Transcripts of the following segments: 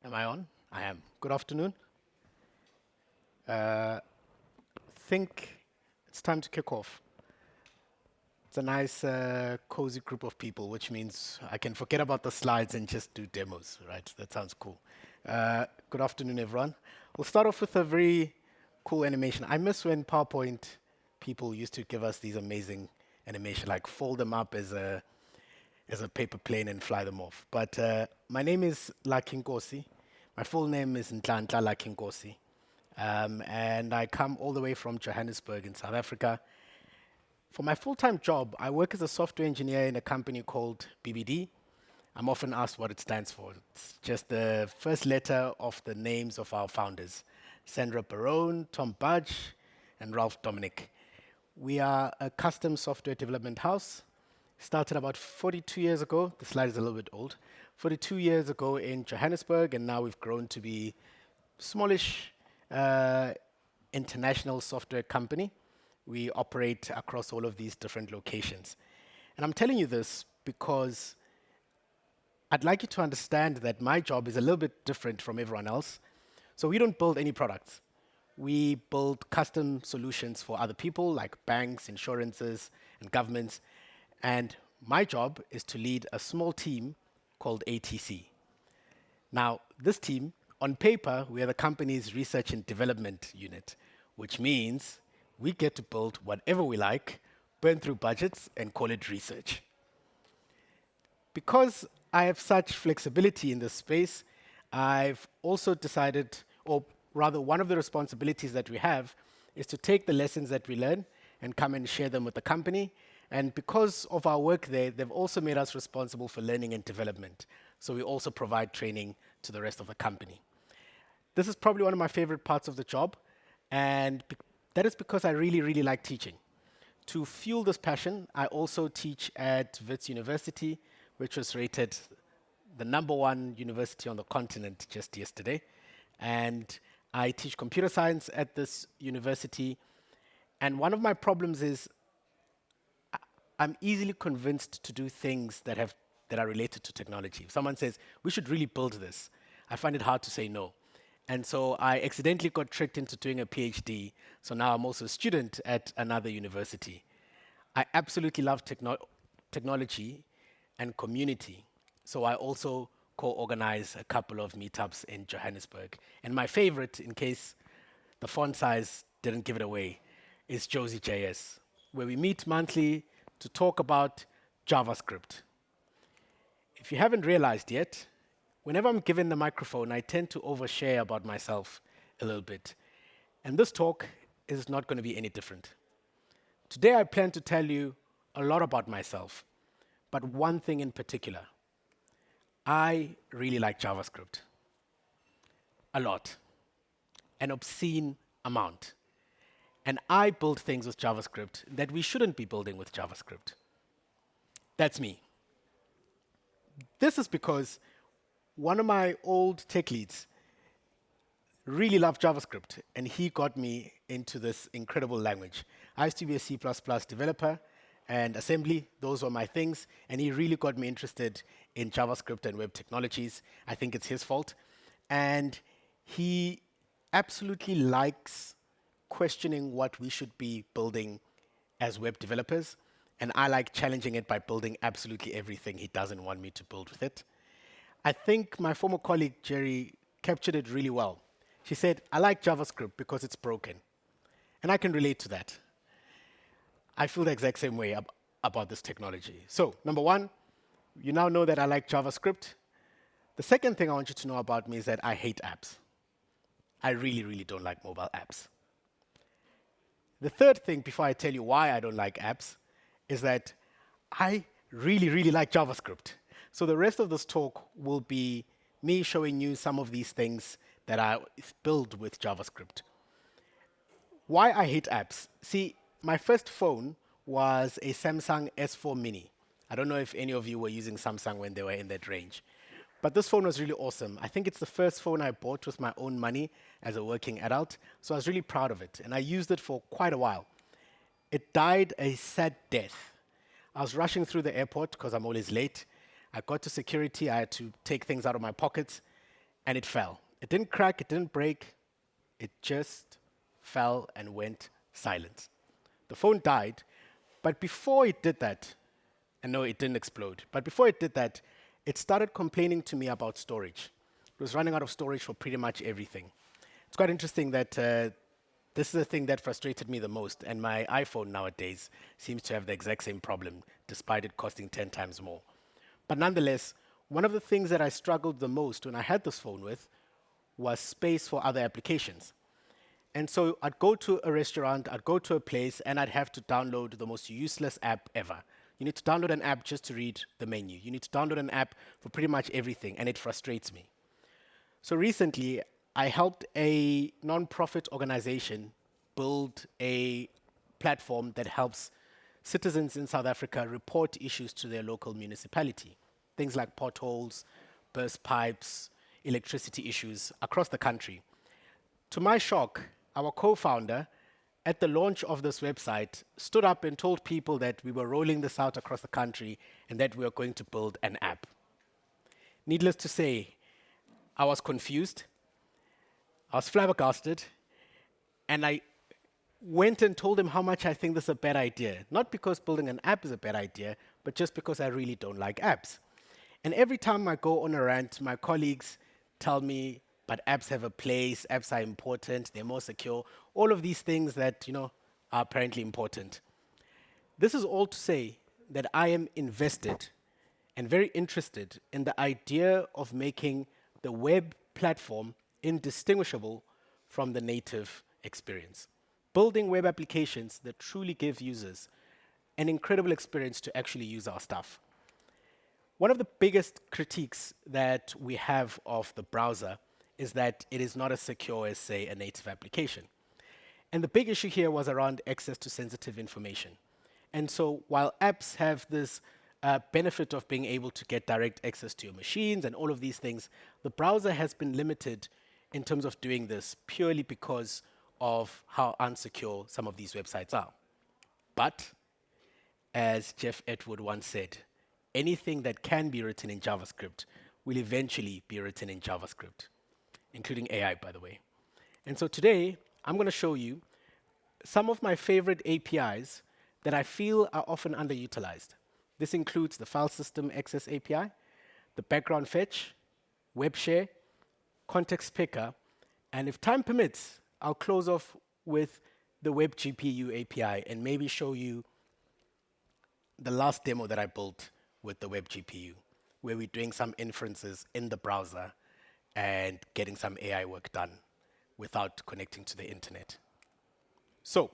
Am I on? I am. Good afternoon. Uh, think it's time to kick off. It's a nice, cozy group of people, which means I can forget about the slides and just do demos, right? That sounds cool. Good afternoon, everyone. We'll start off with a very cool animation. I miss when PowerPoint people used to give us these amazing animation, like fold them up as a paper plane and fly them off. But my name is Nkosi. My full name is Nhlanhla Nkosi. And I come all the way from Johannesburg in South Africa. For my full-time job, I work as a software engineer in a company called BBD. I'm often asked what it stands for. It's just the first letter of the names of our founders, Sandra Barone, Tom Budge, and Ralph Dominic. We are a custom software development house. Started about 42 years ago. The slide is a little bit old. 42 years ago in Johannesburg, and now we've grown to be smallish international software company. We operate across all of these different locations. And I'm telling you this because I'd like you to understand that my job is a little bit different from everyone else. So we don't build any products. We build custom solutions for other people like banks, insurances, and governments. And my job is to lead a small team called ATC. Now, this team, on paper, we are the company's research and development unit, which means we get to build whatever we like, burn through budgets, and call it research. Because I have such flexibility in this space, I've also decided, or rather, one of the responsibilities that we have is to take the lessons that we learn and come and share them with the company. And because of our work there, they've also made us responsible for learning and development. So we also provide training to the rest of the company. This is probably one of my favorite parts of the job, and that is because I really, really like teaching. To fuel this passion, I also teach at Wits University, which was rated the #1 university on the continent just yesterday. And I teach computer science at this university. And one of my problems is I'm easily convinced to do things that are related to technology. If someone says, we should really build this, I find it hard to say no. And so I accidentally got tricked into doing a PhD. So now I'm also a student at another university. I absolutely love technology and community. So I also co-organize a couple of meetups in Johannesburg. And my favorite, in case the font size didn't give it away, is Josie JS, where we meet monthly to talk about JavaScript. If you haven't realized yet, whenever I'm given the microphone, I tend to overshare about myself a little bit. And this talk is not going to be any different. Today, I plan to tell you a lot about myself, but one thing in particular. I really like JavaScript. A lot. An obscene amount. And I build things with JavaScript that we shouldn't be building with JavaScript. That's me. This is because one of my old tech leads really loved JavaScript, and he got me into this incredible language. I used to be a C++ developer, and assembly, those were my things, and he really got me interested in JavaScript and web technologies. I think it's his fault. And he absolutely likes questioning what we should be building as web developers, and I like challenging it by building absolutely everything he doesn't want me to build with it. I think my former colleague, Jerry, captured it really well. She said, I like JavaScript because it's broken. And I can relate to that. I feel the exact same way about this technology. So, number one, you now know that I like JavaScript. The second thing I want you to know about me is that I hate apps. I really, really don't like mobile apps. The third thing, before I tell you why I don't like apps, is that I really, really like JavaScript. So the rest of this talk will be me showing you some of these things that I build with JavaScript. Why I hate apps? See, my first phone was a Samsung S4 Mini. I don't know if any of you were using Samsung when they were in that range. But this phone was really awesome. I think it's the first phone I bought with my own money as a working adult, so I was really proud of it. And I used it for quite a while. It died a sad death. I was rushing through the airport because I'm always late. I got to security. I had to take things out of my pockets. and it fell. It didn't crack, it didn't break, it just fell and went silent. The phone died, but before it did that, and no, it didn't explode, but before it did that, it started complaining to me about storage. It was running out of storage for pretty much everything. It's quite interesting that this is the thing that frustrated me the most, and my iPhone nowadays seems to have the exact same problem, despite it costing 10 times more. But nonetheless, one of the things that I struggled the most when I had this phone with was space for other applications. And so I'd go to a restaurant, I'd go to a place, and I'd have to download the most useless app ever. You need to download an app just to read the menu. You need to download an app for pretty much everything, and it frustrates me. So recently, I helped a non-profit organization build a platform that helps citizens in South Africa report issues to their local municipality. Things like potholes, burst pipes, electricity issues across the country. To my shock, our co-founder, at the launch of this website, stood up and told people that we were rolling this out across the country and that we were going to build an app. Needless to say, I was confused, I was flabbergasted, and I went and told him how much I think this is a bad idea. Not because building an app is a bad idea, but just because I really don't like apps. And every time I go on a rant, my colleagues tell me, but apps have a place, apps are important, they're more secure, all of these things that, are apparently important. This is all to say that I am invested and very interested in the idea of making the web platform indistinguishable from the native experience. Building web applications that truly give users an incredible experience to actually use our stuff. One of the biggest critiques that we have of the browser is that it is not as secure as, say, a native application. And the big issue here was around access to sensitive information. And so while apps have this benefit of being able to get direct access to your machines and all of these things, the browser has been limited in terms of doing this purely because of how unsecure some of these websites are. But, as Jeff Atwood once said, anything that can be written in JavaScript will eventually be written in JavaScript, including AI, by the way. And so today, I'm going to show you some of my favorite APIs that I feel are often underutilized. This includes the File System Access API, the Background Fetch, Web Share, Context Picker, and if time permits, I'll close off with the WebGPU API and maybe show you the last demo that I built with the WebGPU, where we're doing some inferences in the browser and getting some AI work done without connecting to the internet. So,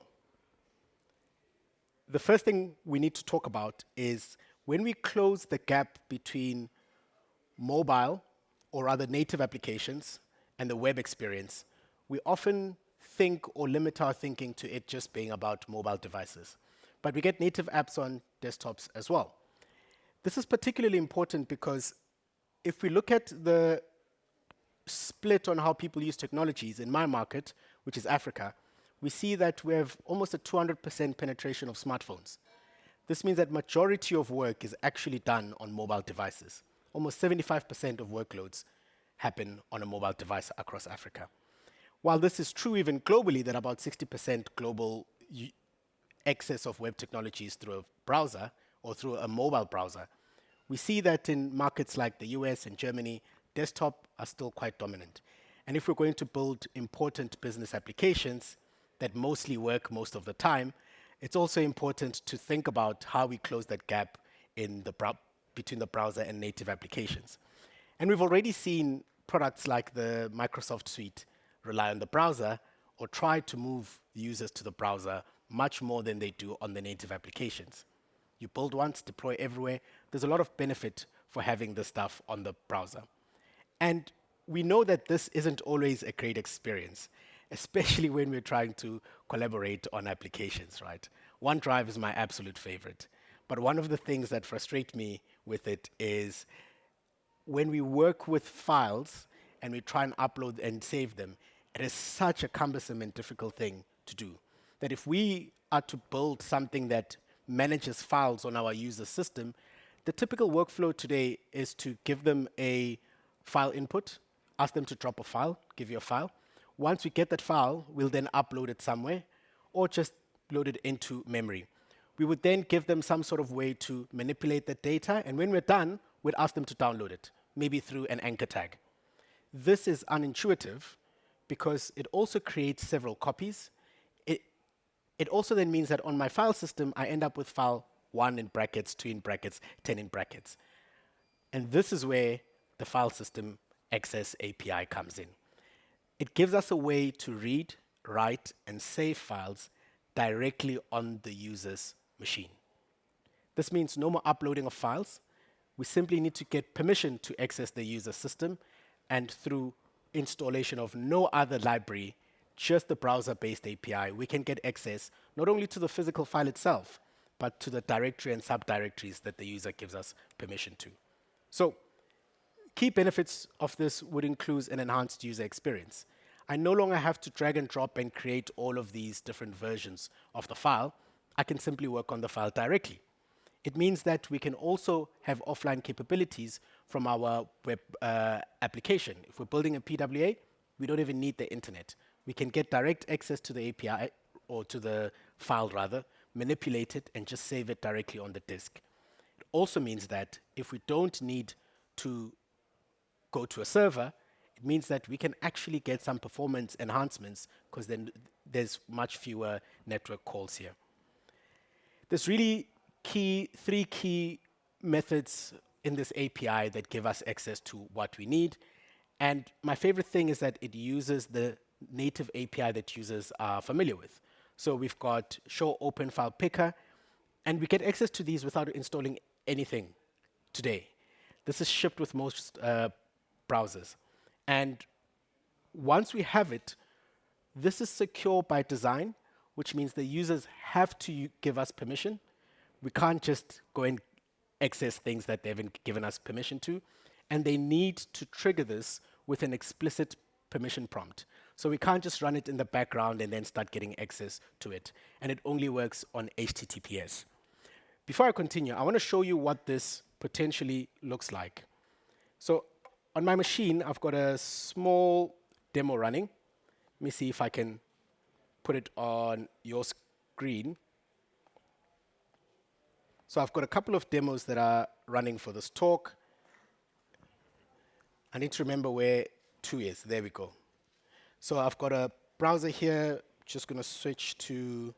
the first thing we need to talk about is when we close the gap between mobile or other native applications and the web experience, we often think or limit our thinking to it just being about mobile devices. But we get native apps on desktops as well. This is particularly important because if we look at the split on how people use technologies in my market, which is Africa, we see that we have almost a 200% penetration of smartphones. This means that majority of work is actually done on mobile devices. Almost 75% of workloads happen on a mobile device across Africa. While this is true even globally, that about 60% global access of web technologies through a browser or through a mobile browser, we see that in markets like the US and Germany, desktop are still quite dominant. And if we're going to build important business applications that mostly work most of the time, it's also important to think about how we close that gap in the between the browser and native applications. And we've already seen products like the Microsoft Suite rely on the browser or try to move users to the browser much more than they do on the native applications. You build once, deploy everywhere. There's a lot of benefit for having this stuff on the browser. And we know that this isn't always a great experience, especially when we're trying to collaborate on applications, right? OneDrive is my absolute favorite. But one of the things that frustrate me with it is when we work with files and we try and upload and save them, it is such a cumbersome and difficult thing to do that if we are to build something that manages files on our user system, the typical workflow today is to give them a file input, ask them to drop a file, give you a file. Once we get that file, we'll then upload it somewhere or just load it into memory. We would then give them some sort of way to manipulate the data, and when we're done, we'd ask them to download it, maybe through an anchor tag. This is unintuitive because it also creates several copies. It also then means that on my file system, I end up with file 1 in brackets, 2 in brackets, 10 in brackets. And this is where the file system access API comes in. It gives us a way to read, write, and save files directly on the user's machine. This means no more uploading of files. We simply need to get permission to access the user system, and through installation of no other library, just the browser-based API, we can get access not only to the physical file itself, but to the directory and subdirectories that the user gives us permission to. So, key benefits of this would include an enhanced user experience. I no longer have to drag and drop and create all of these different versions of the file. I can simply work on the file directly. It means that we can also have offline capabilities from our web application. If we're building a PWA, we don't even need the internet. We can get direct access to the API, or to the file rather, manipulate it, and just save it directly on the disk. It also means that if we don't need to go to a server, it means that we can actually get some performance enhancements because then there's much fewer network calls here. There's really three key methods in this API that give us access to what we need. And my favorite thing is that it uses the native API that users are familiar with. So we've got show open file picker, and we get access to these without installing anything today. This is shipped with most browsers. And once we have it, this is secure by design, which means the users have to give us permission. We can't just go and access things that they haven't given us permission to. And they need to trigger this with an explicit permission prompt. So we can't just run it in the background and then start getting access to it. And it only works on HTTPS. Before I continue, I want to show you what this potentially looks like. So on my machine, I've got a small demo running. Let me see if I can put it on your screen. So I've got a couple of demos that are running for this talk. I need to remember where 2 is. There we go. So I've got a browser here. Just going to switch to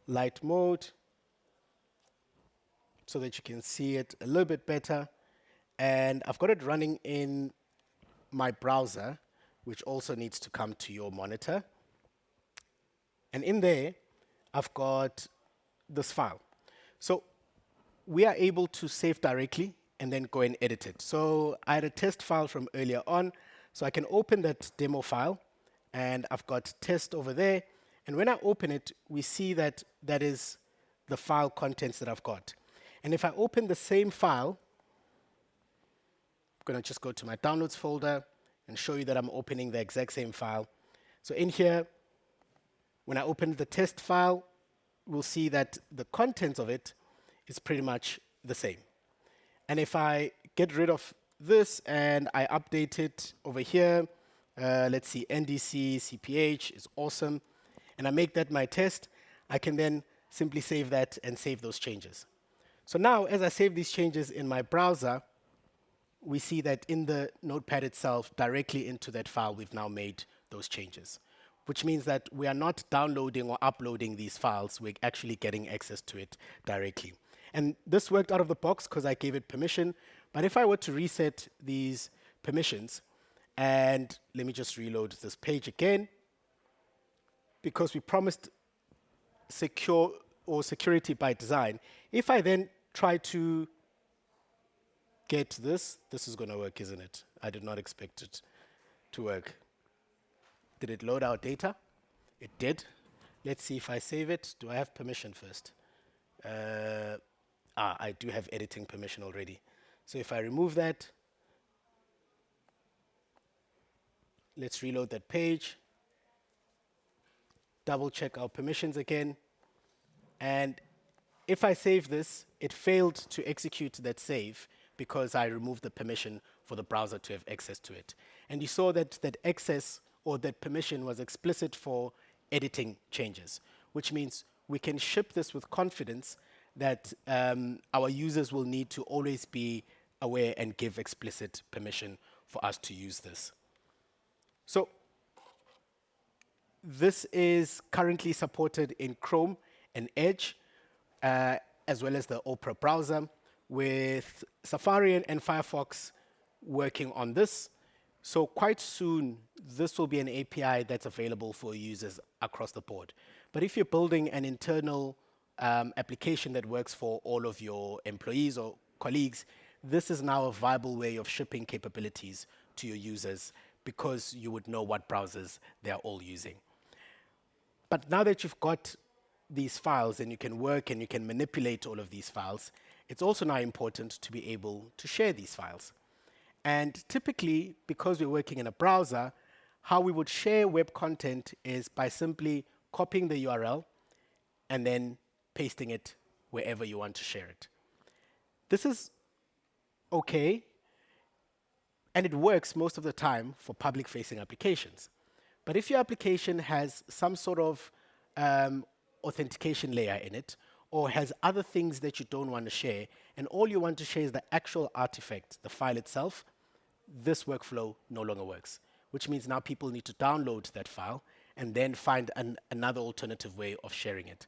light mode so that you can see it a little bit better. And I've got it running in my browser, which also needs to come to your monitor. And in there, I've got this file. So we are able to save directly and then go and edit it. So I had a test file from earlier on, so I can open that demo file, and I've got test over there. And when I open it, we see that that is the file contents that I've got. And if I open the same file, I'm going to just go to my downloads folder and show you that I'm opening the exact same file. So in here, when I open the test file, we'll see that the contents of it is pretty much the same. And if I get rid of this and I update it over here, let's see, NDC CPH is awesome, and I make that my test, I can then simply save that and save those changes. So now, as I save these changes in my browser, we see that in the notepad itself, directly into that file, we've now made those changes, which means that we are not downloading or uploading these files, we're actually getting access to it directly. And this worked out of the box because I gave it permission, but if I were to reset these permissions, and let me just reload this page again, because we promised secure or security by design. If I then try to get this is going to work, isn't it? I did not expect it to work. Did it load our data? It did. Let's see if I save it. Do I have permission first? I do have editing permission already. So if I remove that, let's reload that page. Double check our permissions again. And if I save this, it failed to execute that save because I removed the permission for the browser to have access to it. And you saw that that access or that permission was explicit for editing changes, which means we can ship this with confidence that our users will need to always be aware and give explicit permission for us to use this. So this is currently supported in Chrome and Edge, as well as the Opera browser, with Safari and Firefox working on this. So quite soon, this will be an API that's available for users across the board. But if you're building an internal application that works for all of your employees or colleagues, this is now a viable way of shipping capabilities to your users because you would know what browsers they're all using. But now that you've got these files and you can work and you can manipulate all of these files, it's also now important to be able to share these files. And typically, because we're working in a browser, how we would share web content is by simply copying the URL and then pasting it wherever you want to share it. This is okay, and it works most of the time for public-facing applications. But if your application has some sort of authentication layer in it, or has other things that you don't want to share, and all you want to share is the actual artifact, the file itself, this workflow no longer works, which means now people need to download that file and then find another alternative way of sharing it.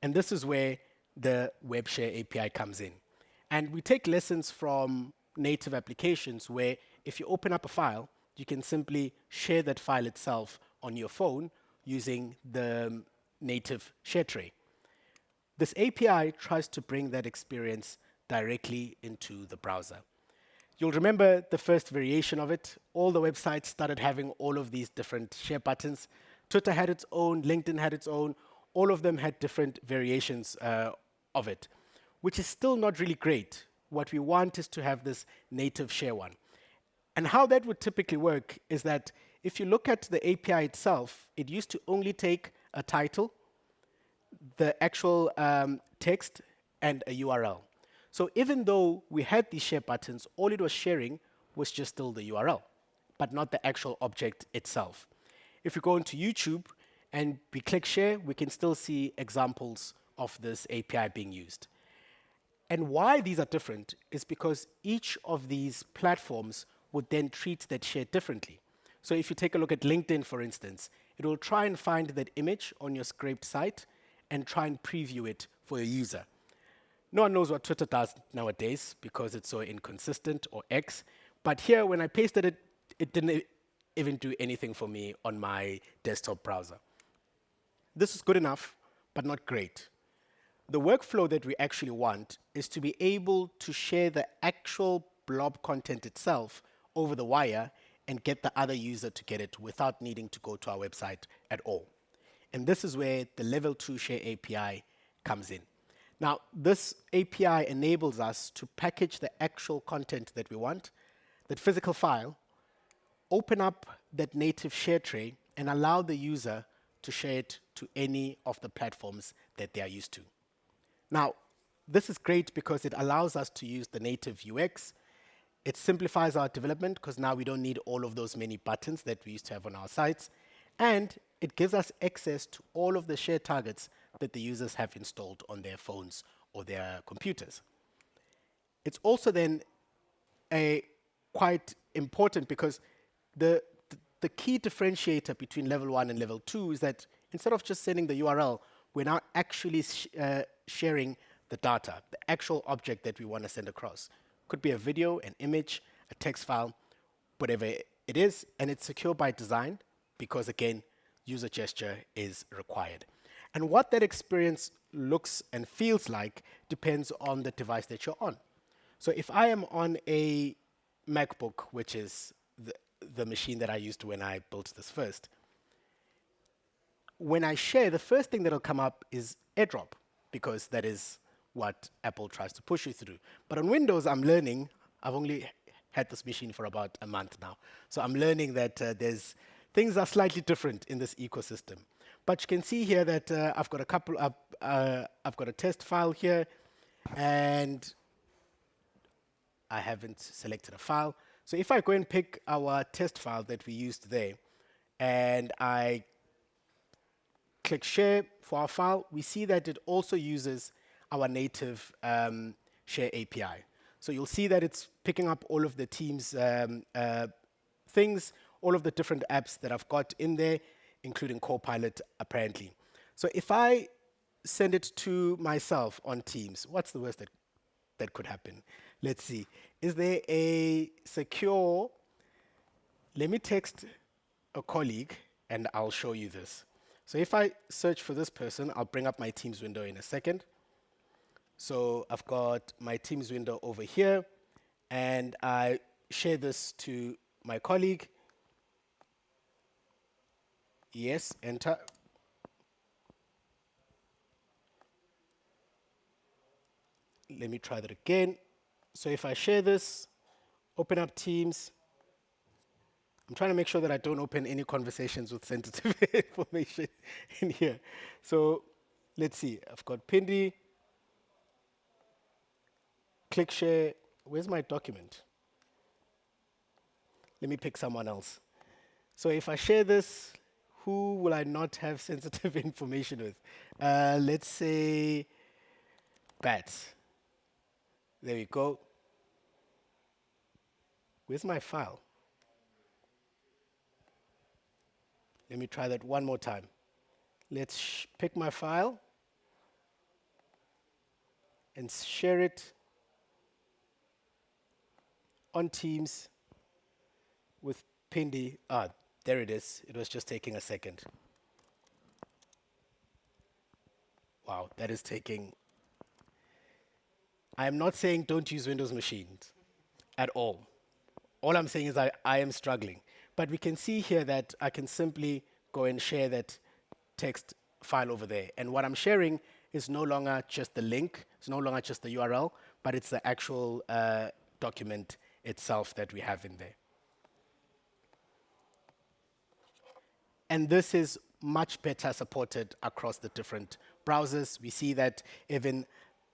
And this is where the WebShare API comes in. And we take lessons from native applications where if you open up a file, you can simply share that file itself on your phone using the native share tray. This API tries to bring that experience directly into the browser. You'll remember the first variation of it. All the websites started having all of these different share buttons. Twitter had its own, LinkedIn had its own. All of them had different variations of it, which is still not really great. What we want is to have this native share one. And how that would typically work is that if you look at the API itself, it used to only take a title, the actual text, and a URL. So even though we had these share buttons, all it was sharing was just still the URL, but not the actual object itself. If we go into YouTube and we click share, we can still see examples of this API being used. And why these are different is because each of these platforms would then treat that share differently. So if you take a look at LinkedIn, for instance, it will try and find that image on your scraped site and try and preview it for your user. No one knows what Twitter does nowadays because it's so inconsistent, or X. But here, when I pasted it, it didn't even do anything for me on my desktop browser. This is good enough, but not great. The workflow that we actually want is to be able to share the actual blob content itself over the wire and get the other user to get it without needing to go to our website at all. And this is where the Level 2 Share API comes in. Now, this API enables us to package the actual content that we want, that physical file, open up that native share tray, and allow the user to share it to any of the platforms that they are used to. Now, this is great because it allows us to use the native UX. It simplifies our development because now we don't need all of those many buttons that we used to have on our sites. And it gives us access to all of the share targets that the users have installed on their phones or their computers. It's also then quite important because the key differentiator between level 1 and level 2 is that instead of just sending the URL, we're now actually sharing the data, the actual object that we want to send across. Could be a video, an image, a text file, whatever it is, and it's secure by design because, again, user gesture is required. And what that experience looks and feels like depends on the device that you're on. So if I am on a MacBook, which is the machine that I used when I built this first, when I share, the first thing that'll come up is AirDrop, because that is what Apple tries to push you through. But on Windows, I'm learning. I've only had this machine for about a month now. So I'm learning that things are slightly different in this ecosystem. But you can see here that I've got a test file here, and I haven't selected a file. So if I go and pick our test file that we used there, and I click share for our file, we see that it also uses our native share API. So you'll see that it's picking up all of the Teams things, all of the different apps that I've got in there, including Copilot, apparently. So if I send it to myself on Teams, what's the worst that could happen? Let's see. Is there a secure... Let me text a colleague, and I'll show you this. So if I search for this person, I'll bring up my Teams window in a second. So I've got my Teams window over here, and I share this to my colleague. Yes, enter. Let me try that again. So if I share this, open up Teams, I'm trying to make sure that I don't open any conversations with sensitive information in here. So let's see, I've got Pindi, click share. Where's my document? Let me pick someone else. So if I share this, who will I not have sensitive information with? Let's say Bats. There we go. Where's my file? Let me try that one more time. Let's pick my file and share it on Teams with Pindi. Ah, there it is. It was just taking a second. Wow, that is taking... I am not saying don't use Windows machines at all. All I'm saying is I am struggling. But we can see here that I can simply go and share that text file over there. And what I'm sharing is no longer just the link, it's no longer just the URL, but it's the actual document itself that we have in there. And this is much better supported across the different browsers. We see that even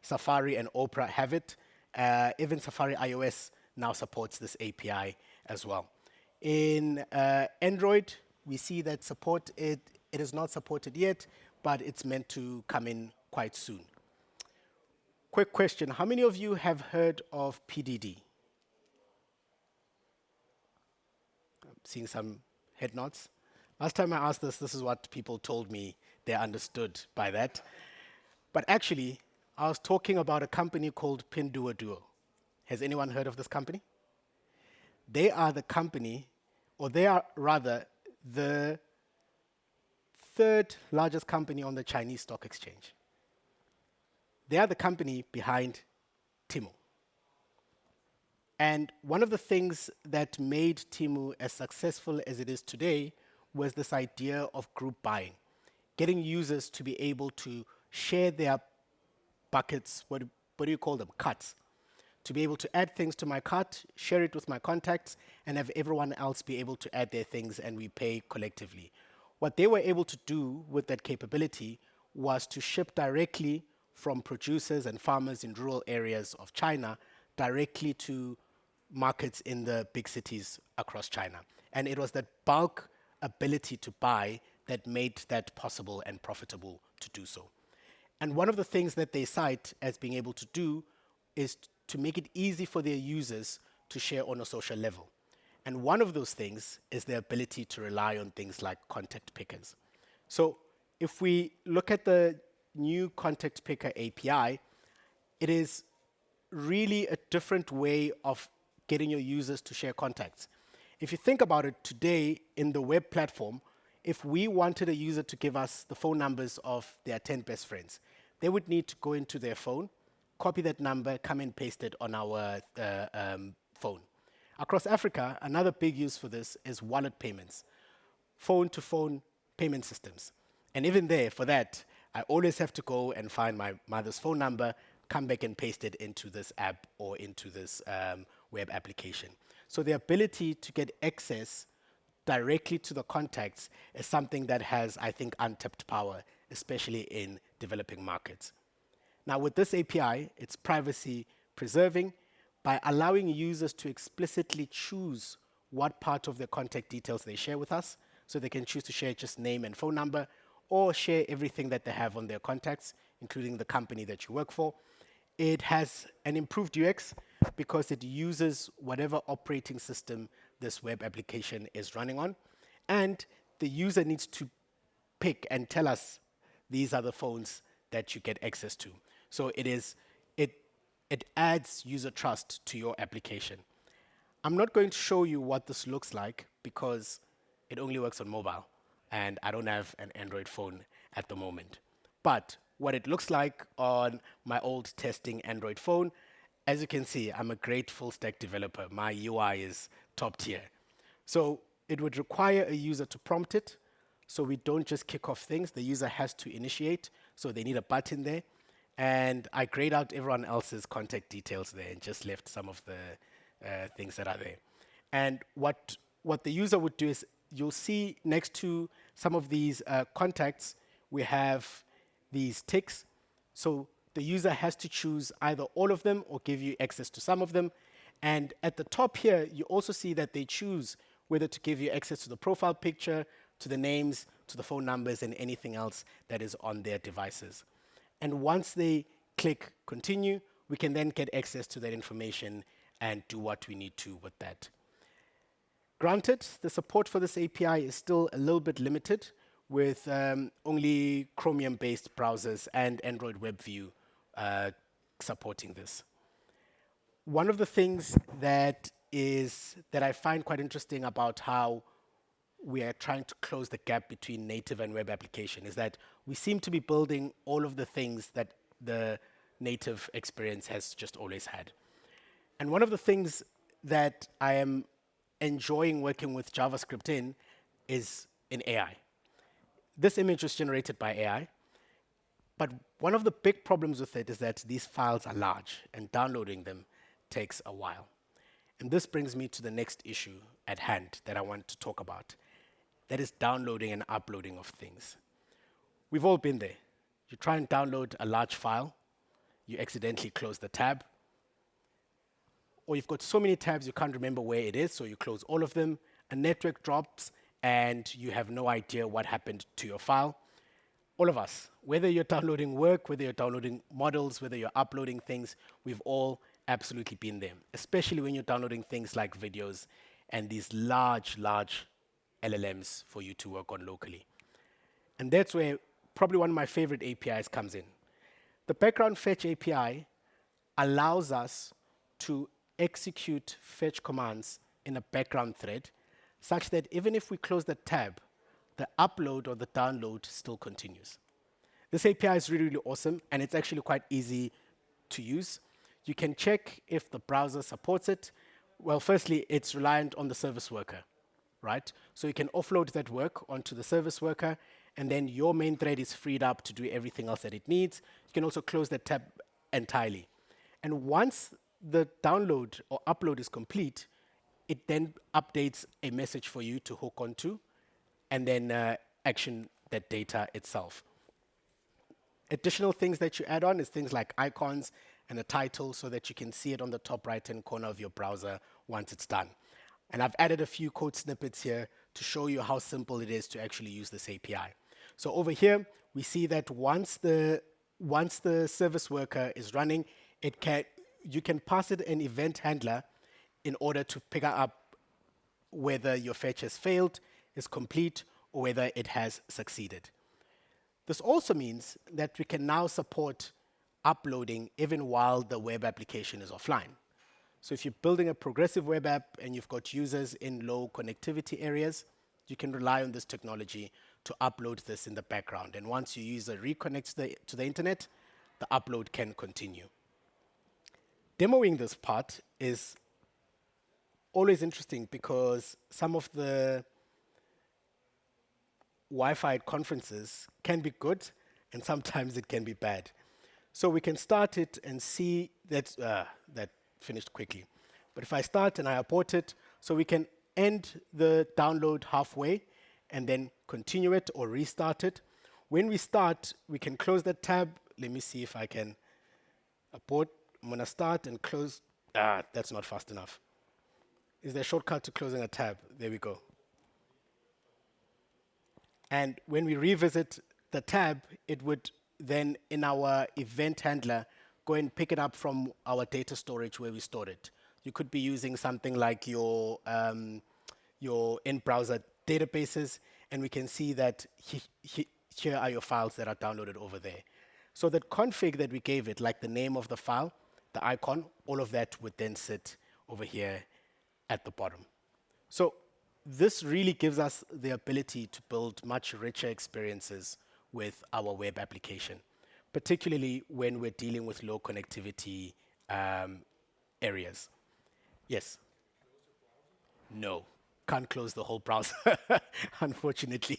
Safari and Opera have it. Even Safari iOS now supports this API as well. In Android, we see that it is not supported yet, but it's meant to come in quite soon. Quick question, how many of you have heard of PDD? I'm seeing some head nods. Last time I asked this is what people told me they understood by that. But actually, I was talking about a company called Pinduoduo. Has anyone heard of this company? They are the company, or they are rather the third largest company on the Chinese stock exchange. They are the company behind Temu. And one of the things that made Temu as successful as it is today was this idea of group buying, getting users to be able to share their buckets, what do you call them, carts, to be able to add things to my cart, share it with my contacts, and have everyone else be able to add their things and we pay collectively. What they were able to do with that capability was to ship directly from producers and farmers in rural areas of China directly to markets in the big cities across China. And it was that bulk ability to buy that made that possible and profitable to do so. And one of the things that they cite as being able to do is to make it easy for their users to share on a social level. And one of those things is the ability to rely on things like contact pickers. So if we look at the new contact picker API, it is really a different way of getting your users to share contacts. If you think about it, today in the web platform, if we wanted a user to give us the phone numbers of their 10 best friends, they would need to go into their phone, copy that number, come and paste it on our phone. Across Africa, another big use for this is wallet payments, phone-to-phone payment systems. And even there, for that, I always have to go and find my mother's phone number, come back and paste it into this app or into this web application. So the ability to get access directly to the contacts is something that has, I think, untapped power, especially in developing markets. Now, with this API, it's privacy preserving, by allowing users to explicitly choose what part of their contact details they share with us. So they can choose to share just name and phone number, or share everything that they have on their contacts, including the company that you work for. It has an improved UX because it uses whatever operating system this web application is running on. And the user needs to pick and tell us these are the phones that you get access to. So it adds user trust to your application. I'm not going to show you what this looks like because it only works on mobile and I don't have an Android phone at the moment. But what it looks like on my old testing Android phone, as you can see, I'm a great full stack developer. My UI is top tier. So it would require a user to prompt it. So we don't just kick off things. The user has to initiate. So they need a button there. And I grayed out everyone else's contact details there and just left some of the things that are there. And what the user would do is you'll see next to some of these contacts, we have these ticks. So the user has to choose either all of them or give you access to some of them. And at the top here, you also see that they choose whether to give you access to the profile picture, to the names, to the phone numbers, and anything else that is on their devices. And once they click continue, we can then get access to that information and do what we need to with that. Granted, the support for this API is still a little bit limited with only Chromium-based browsers and Android WebView supporting this. One of the things that I find quite interesting about how we are trying to close the gap between native and web application is that we seem to be building all of the things that the native experience has just always had. And one of the things that I am enjoying working with JavaScript in is in AI. This image was generated by AI, but one of the big problems with it is that these files are large and downloading them takes a while. And this brings me to the next issue at hand that I want to talk about. That is downloading and uploading of things. We've all been there. You try and download a large file, you accidentally close the tab, or you've got so many tabs you can't remember where it is, so you close all of them, a network drops, and you have no idea what happened to your file. All of us, whether you're downloading work, whether you're downloading models, whether you're uploading things, we've all absolutely been there, especially when you're downloading things like videos and these large LLMs for you to work on locally. And that's where probably one of my favorite APIs comes in. The background fetch API allows us to execute fetch commands in a background thread such that even if we close the tab, the upload or the download still continues. This API is really awesome, and it's actually quite easy to use. You can check if the browser supports it. Well, firstly, it's reliant on the service worker, right? So you can offload that work onto the service worker, and then your main thread is freed up to do everything else that it needs. You can also close that tab entirely. And once the download or upload is complete, it then updates a message for you to hook onto and then action that data itself. Additional things that you add on is things like icons and a title so that you can see it on the top right-hand corner of your browser once it's done. And I've added a few code snippets here to show you how simple it is to actually use this API. So over here, we see that once the service worker is running, you can pass it an event handler in order to pick up whether your fetch has failed, is complete, or whether it has succeeded. This also means that we can now support uploading even while the web application is offline. So if you're building a progressive web app and you've got users in low connectivity areas, you can rely on this technology to upload this in the background. And once your user reconnects to the internet, the upload can continue. Demoing this part is always interesting because some of the Wi-Fi at conferences can be good and sometimes it can be bad. So we can start it and see that that finished quickly. But if I start and I abort it, so we can end the download halfway and then continue it or restart it. When we start, we can close that tab. Let me see if I can abort. I'm going to start and close Ah, that's not fast enough. Is there a shortcut to closing a tab? There we go. And when we revisit the tab, it would then, in our event handler, go and pick it up from our data storage where we stored it. You could be using something like your in-browser databases, and we can see that here are your files that are downloaded over there. So that config that we gave it, like the name of the file, the icon, all of that would then sit over here at the bottom. So this really gives us the ability to build much richer experiences with our web application, particularly when we're dealing with low connectivity areas. Yes? No. Can't close the whole browser, unfortunately.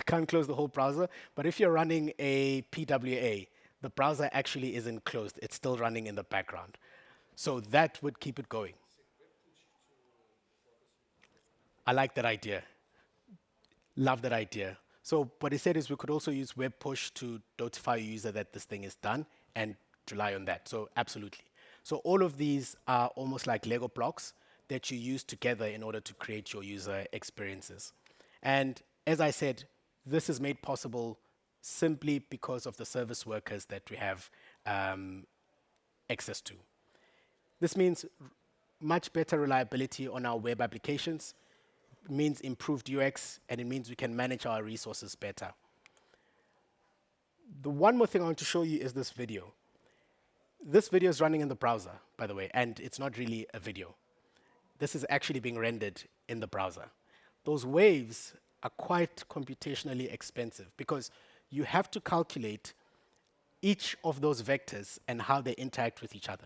Can't close the whole browser. But if you're running a PWA, the browser actually isn't closed. It's still running in the background. So that would keep it going. I like that idea. Love that idea. So what he said is we could also use web push to notify a user that this thing is done and rely on that. So absolutely. So all of these are almost like Lego blocks that you use together in order to create your user experiences. And as I said, this is made possible simply because of the service workers that we have access to. This means much better reliability on our web applications, means improved UX, and it means we can manage our resources better. The one more thing I want to show you is this video. This video is running in the browser, by the way, and it's not really a video. This is actually being rendered in the browser. Those waves are quite computationally expensive because you have to calculate each of those vectors and how they interact with each other.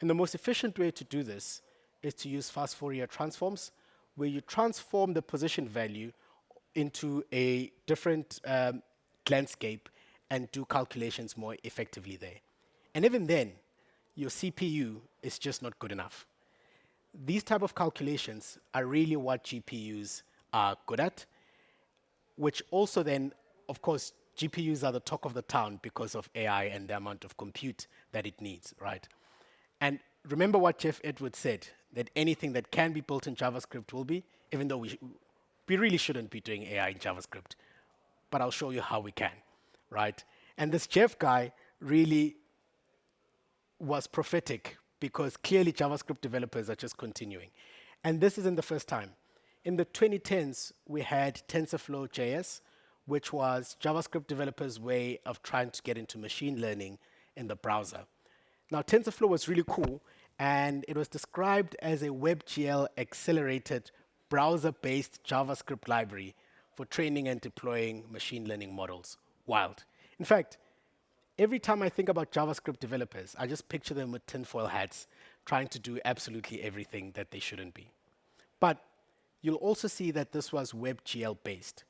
And the most efficient way to do this is to use fast Fourier transforms, where you transform the position value into a different landscape and do calculations more effectively there. And even then, your CPU is just not good enough. These type of calculations are really what GPUs are good at, which also then, of course, GPUs are the talk of the town because of AI and the amount of compute that it needs, right? And remember what Jeff Edwards said, that anything that can be built in JavaScript will be, even though we really shouldn't be doing AI in JavaScript. But I'll show you how we can, right? And this Jeff guy really was prophetic because clearly JavaScript developers are just continuing. And this isn't the first time. In the 2010s, we had TensorFlow JS, which was JavaScript developers' way of trying to get into machine learning in the browser. Now, TensorFlow was really cool, and it was described as a WebGL accelerated browser-based JavaScript library for training and deploying machine learning models. Wild. In fact, every time I think about JavaScript developers, I just picture them with tinfoil hats trying to do absolutely everything that they shouldn't be. But you'll also see that this was WebGL based.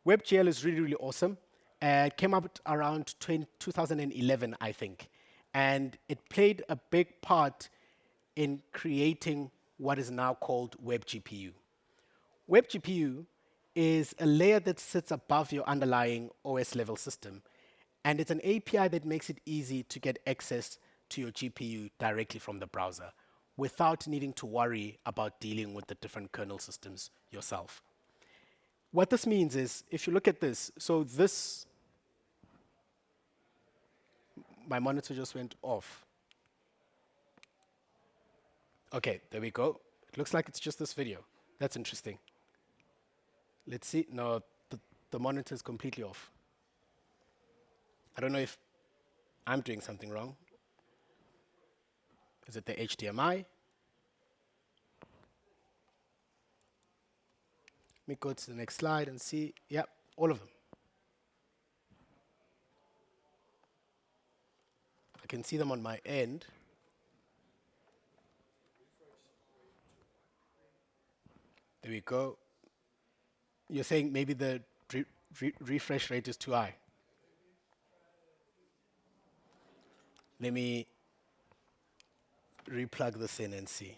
WebGL is really, really awesome. It came out around 2011, I think. And it played a big part in creating what is now called WebGPU. WebGPU is a layer that sits above your underlying OS level system. And it's an API that makes it easy to get access to your GPU directly from the browser without needing to worry about dealing with the different kernel systems yourself. What this means is, if you look at this, so this, my monitor just went off. Okay, there we go. It looks like it's just this video. That's interesting. Let's see. No, the monitor is completely off. I don't know if I'm doing something wrong. Is it the HDMI? Let me go to the next slide and see. Yep, all of them. I can see them on my end. There we go. You're saying maybe the refresh rate is too high. Let me replug this in and see.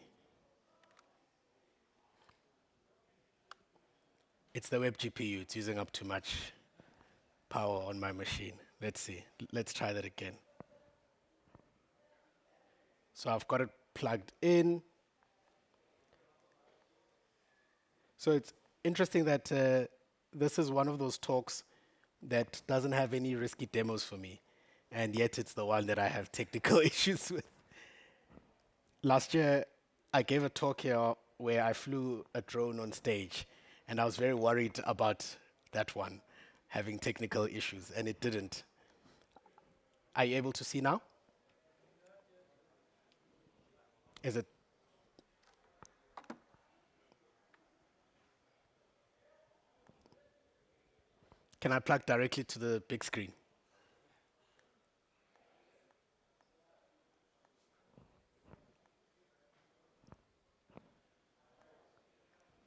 It's the web GPU. It's using up too much power on my machine. Let's see. Let's try that again. So I've got it plugged in. So it's interesting that this is one of those talks that doesn't have any risky demos for me, and yet it's the one that I have technical issues with. Last year, I gave a talk here where I flew a drone on stage, and I was very worried about that one having technical issues, and it didn't. Are you able to see now? Is it? Can I plug directly to the big screen?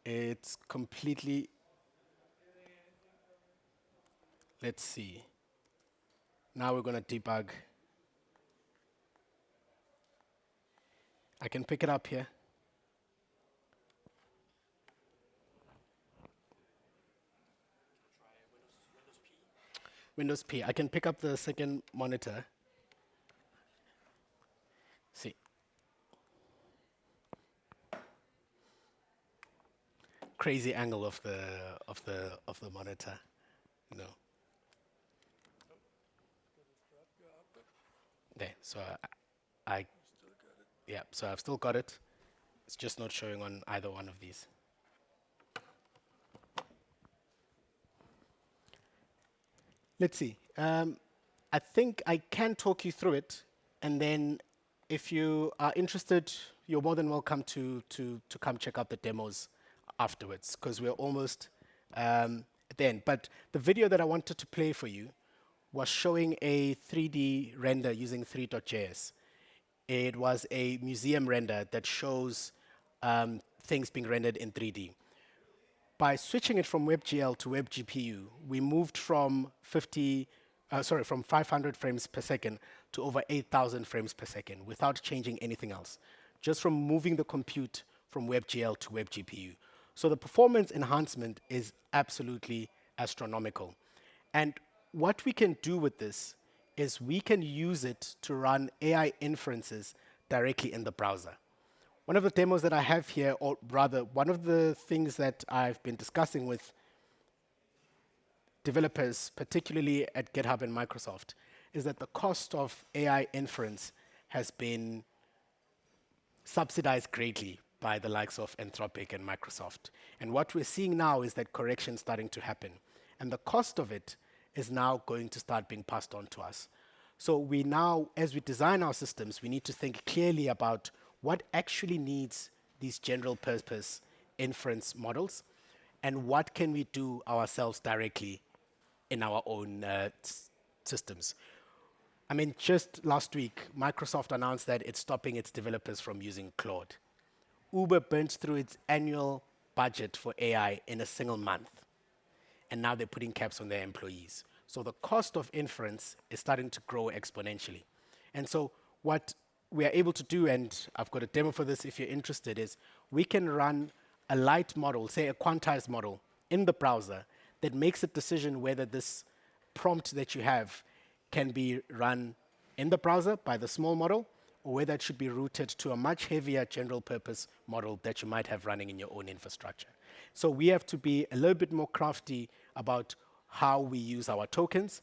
It's completely. Let's see. Now we're going to debug. I can pick it up here. Windows P. I can pick up the second monitor. See. Crazy angle of the monitor. No. There. So I yeah. So I've still got it. It's just not showing on either one of these. Let's see. I think I can talk you through it, and then if you are interested, you're more than welcome to come check out the demos afterwards, because we're almost at the end. But the video that I wanted to play for you was showing a 3D render using 3.js. It was a museum render that shows things being rendered in 3D. By switching it from WebGL to WebGPU, we moved from from 500 frames per second to over 8,000 frames per second without changing anything else, just from moving the compute from WebGL to WebGPU. So the performance enhancement is absolutely astronomical. And what we can do with this is we can use it to run AI inferences directly in the browser. One of the demos that I have here, or rather, one of the things that I've been discussing with developers, particularly at GitHub and Microsoft, is that the cost of AI inference has been subsidized greatly by the likes of Anthropic and Microsoft. And what we're seeing now is that correction starting to happen. And the cost of it is now going to start being passed on to us. So we now, as we design our systems, we need to think clearly about what actually needs these general purpose inference models, and what can we do ourselves directly in our own systems. I mean, just last week, Microsoft announced that it's stopping its developers from using Claude. Uber burnt through its annual budget for AI in a single month, and now they're putting caps on their employees. So the cost of inference is starting to grow exponentially. And so what we are able to do, and I've got a demo for this if you're interested, is we can run a light model, say a quantized model, in the browser that makes a decision whether this prompt that you have can be run in the browser by the small model, or whether it should be routed to a much heavier general purpose model that you might have running in your own infrastructure. So we have to be a little bit more crafty about how we use our tokens,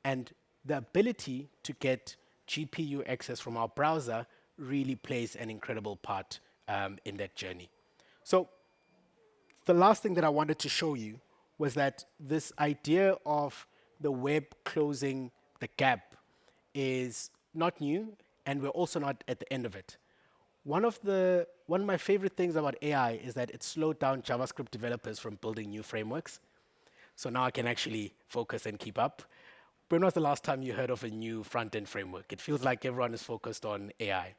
and the ability to get GPU access from our browser really plays an incredible part in that journey. So the last thing that I wanted to show you was that this idea of the web closing the gap is not new, and we're also not at the end of it. One of my favorite things about AI is that it slowed down JavaScript developers from building new frameworks. So now I can actually focus and keep up. When was the last time you heard of a new front-end framework? It feels like everyone is focused on AI.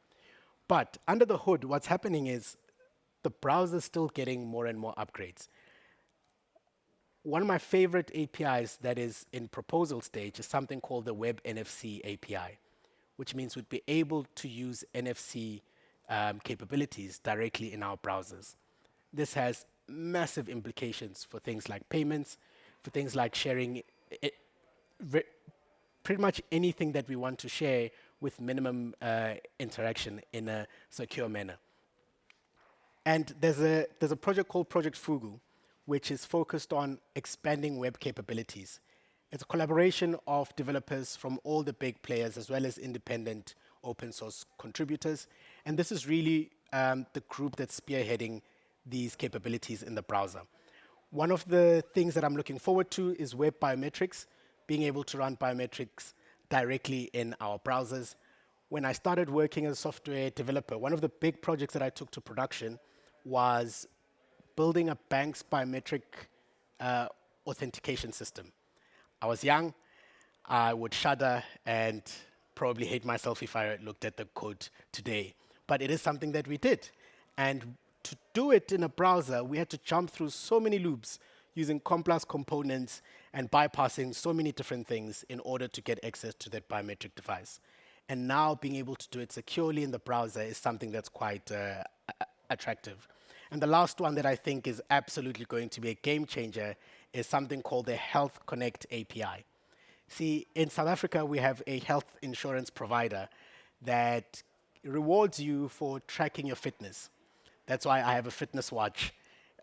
But under the hood, what's happening is the browser is still getting more and more upgrades. One of my favorite APIs that is in proposal stage is something called the Web NFC API, which means we'd be able to use NFC capabilities directly in our browsers. This has massive implications for things like payments, for things like sharing pretty much anything that we want to share with minimum interaction in a secure manner. And there's a project called Project Fugu, which is focused on expanding web capabilities. It's a collaboration of developers from all the big players as well as independent open source contributors. And this is really the group that's spearheading these capabilities in the browser. One of the things that I'm looking forward to is web biometrics, being able to run biometrics directly in our browsers. When I started working as a software developer, one of the big projects that I took to production was building a bank's biometric authentication system. I was young, I would shudder and probably hate myself if I looked at the code today. But it is something that we did. And to do it in a browser, we had to jump through so many loops using complex components and bypassing so many different things in order to get access to that biometric device. And now being able to do it securely in the browser is something that's quite attractive. And the last one that I think is absolutely going to be a game changer is something called the Health Connect API. See, in South Africa, we have a health insurance provider that rewards you for tracking your fitness. That's why I have a fitness watch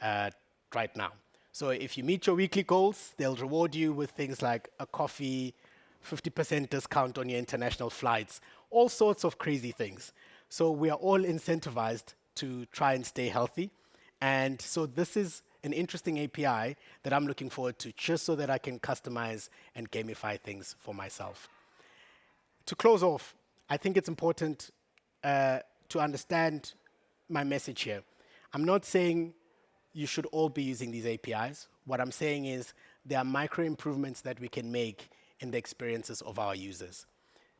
right now. So if you meet your weekly goals, they'll reward you with things like a coffee, 50% discount on your international flights, all sorts of crazy things. So we are all incentivized to try and stay healthy. And so this is an interesting API that I'm looking forward to just so that I can customize and gamify things for myself. To close off, I think it's important to understand my message here. I'm not saying you should all be using these APIs. What I'm saying is there are micro improvements that we can make in the experiences of our users,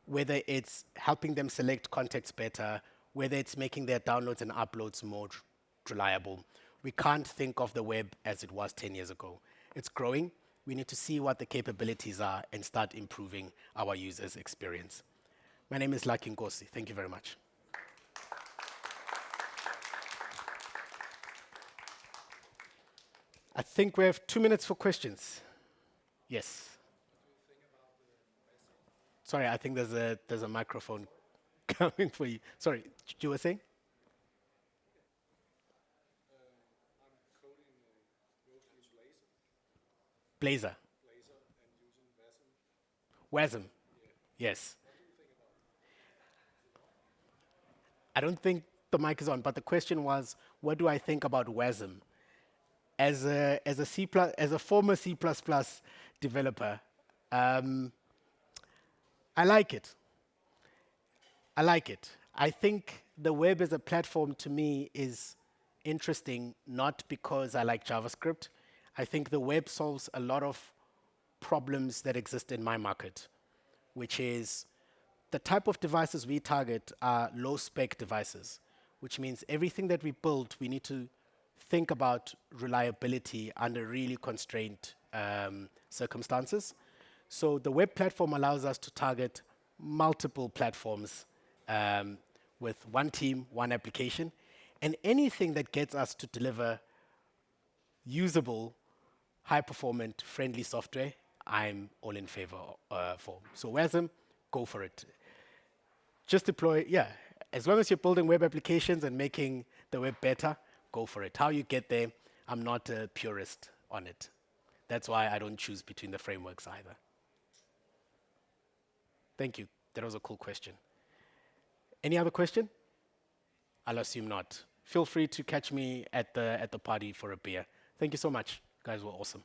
whether it's helping them select context better, whether it's making their downloads and uploads more reliable. We can't think of the web as it was 10 years ago. It's growing. We need to see what the capabilities are and start improving our users' experience. My name is Nkosi. Thank you very much. I think we have 2 minutes for questions. Yes. Sorry, I think there's a microphone coming for you. Sorry, you were saying? Blazor. WASM. Yes. I don't think the mic is on, but the question was, what do I think about WASM? As a former C++ developer, I like it. I like it. I think the web as a platform to me is interesting, not because I like JavaScript. I think the web solves a lot of problems that exist in my market, which is the type of devices we target are low-spec devices, which means everything that we build, we need to think about reliability under really constrained circumstances. So the web platform allows us to target multiple platforms with one team, one application, and anything that gets us to deliver usable, high-performant, friendly software, I'm all in favor for. So WASM, go for it. Just deploy, yeah. As long as you're building web applications and making the web better, go for it. How you get there, I'm not a purist on it. That's why I don't choose between the frameworks either. Thank you. That was a cool question. Any other question? I'll assume not. Feel free to catch me at the party for a beer. Thank you so much. You guys were awesome.